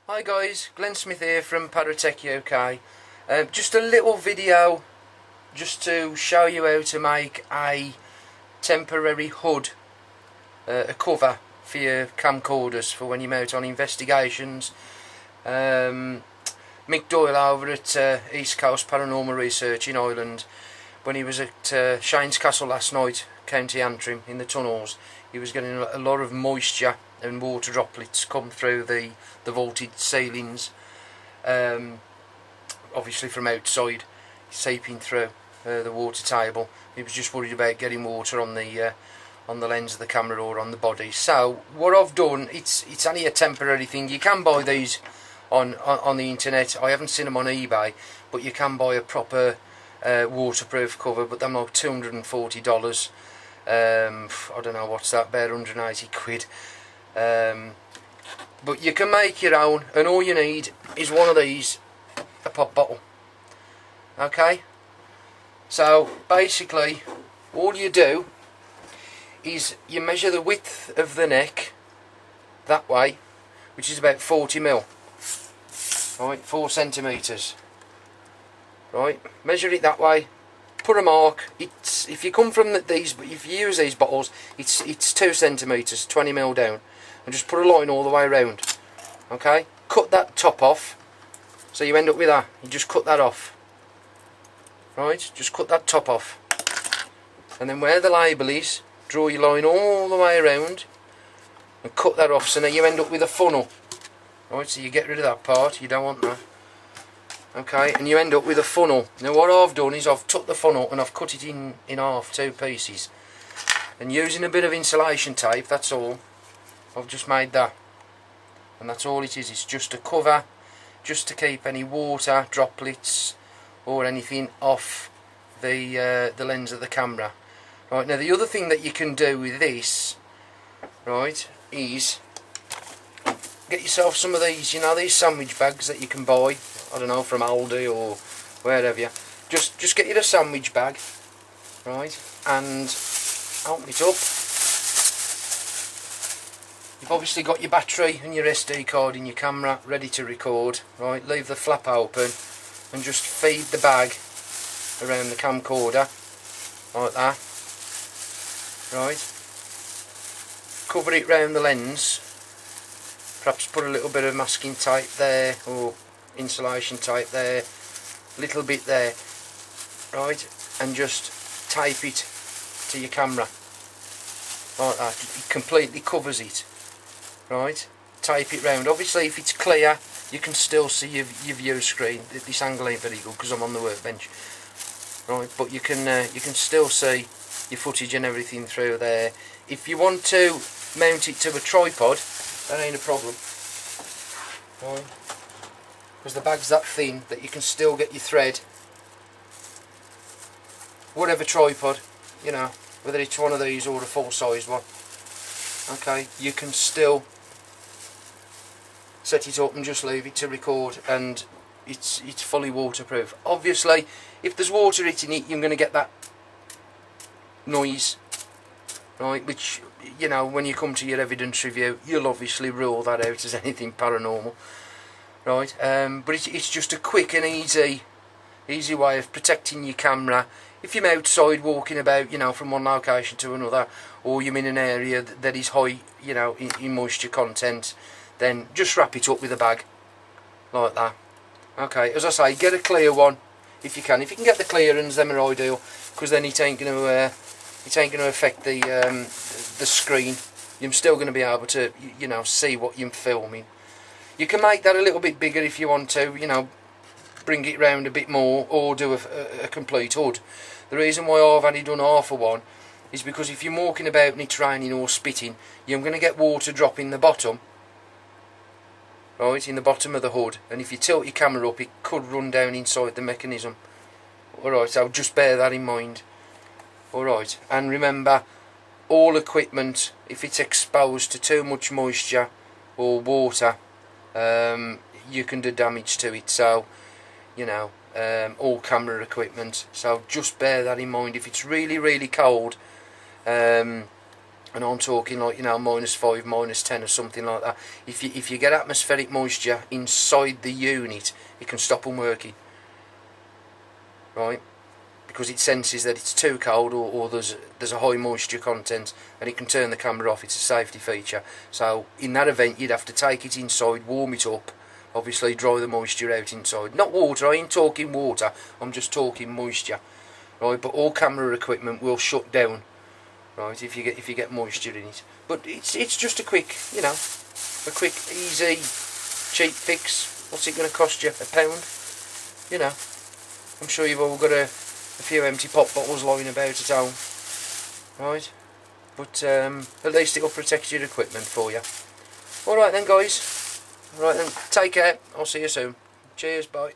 Hi guys, Glenn Smith here from Paratech UK. Just a little video just to show you how to make a temporary hood, a cover for your camcorders for when you're out on investigations. Mick Doyle over at East Coast Paranormal Research in Ireland, when he was at Shane's Castle last night, County Antrim, in the tunnels, he was getting a lot of moisture and water droplets come through the vaulted ceilings, obviously from outside, seeping through the water table. He was just worried about getting water on the lens of the camera or on the body. So what I've done, it's only a temporary thing. You can buy these on the internet. I haven't seen them on eBay, but you can buy a proper waterproof cover, but they're like $240. I don't know what's that, about 180 quid. But you can make your own, and all you need is one of these, a pop bottle. Okay, so basically all you do is you measure the width of the neck that way, which is about 40mm, right, 4 centimeters, right, measure it that way, put a mark. It's, if you come from if you use these bottles, it's 2 centimeters, 20mm down, and just put a line all the way around. Okay, cut that top off, so you end up with that. You just cut that off, right, just cut that top off, and then where the label is, draw your line all the way around and cut that off, so now you end up with a funnel, right, so you get rid of that part, you don't want that. Okay, and you end up with a funnel. Now what I've done is I've took the funnel and I've cut it in half, 2 pieces, and using a bit of insulation tape, that's all, I've just made that, and that's all it is. It's just a cover, just to keep any water droplets or anything off the lens of the camera. Right, now the other thing that you can do with this, right, is get yourself some of these, you know, these sandwich bags that you can buy, I don't know, from Aldi or wherever. Just get you a sandwich bag, right, and open it up. You've obviously got your battery and your SD card in your camera ready to record, right, leave the flap open and just feed the bag around the camcorder like that, right, cover it round the lens, perhaps put a little bit of masking tape there or insulation tape there, a little bit there, right, and just tape it to your camera like that. It completely covers it, right, tape it round. Obviously if it's clear you can still see your view screen. This angle ain't very good because I'm on the workbench, right, but you can still see your footage and everything through there. If you want to mount it to a tripod, that ain't a problem, right, because the bag's that thin that you can still get your thread, whatever tripod, you know, whether it's one of these or a full-size one. Okay, you can still set it up and just leave it to record, and it's fully waterproof. Obviously if there's water hitting it, you're going to get that noise, right, which, you know, when you come to your evidence review you'll obviously rule that out as anything paranormal, right, but it's just a quick and easy way of protecting your camera. If you're outside walking about, you know, from one location to another, or you're in an area that is high, you know, in moisture content, then just wrap it up with a bag like that. Okay, as I say, get a clear one if you can. If you can get the clear ones, them are ideal, because then it ain't going to affect the screen. You're still going to be able to, you know, see what you're filming. You can make that a little bit bigger if you want to, you know, bring it round a bit more, or do a complete hood. The reason why I've only done half of one is because if you're walking about and it's raining or spitting, you're going to get water dropping the bottom, right, in the bottom of the hood, and if you tilt your camera up it could run down inside the mechanism. Alright, so just bear that in mind. Alright, and remember, all equipment, if it's exposed to too much moisture or water, you can do damage to it. So, you know, all camera equipment, so just bear that in mind. If it's really cold and and I'm talking like, you know, -5, -10 or something like that. If you get atmospheric moisture inside the unit, it can stop them working, right? Because it senses that it's too cold, or there's a high moisture content, and it can turn the camera off. It's a safety feature. So in that event, you'd have to take it inside, warm it up, obviously dry the moisture out inside. Not water, I ain't talking water, I'm just talking moisture, right? But all camera equipment will shut down, right, if you get moisture in it. But it's just a quick, you know, a quick, easy, cheap fix. What's it going to cost you? £1? You know, I'm sure you've all got a few empty pop bottles lying about at home, right? But at least it'll protect your equipment for you. Alright then guys, alright then, take care, I'll see you soon. Cheers, bye.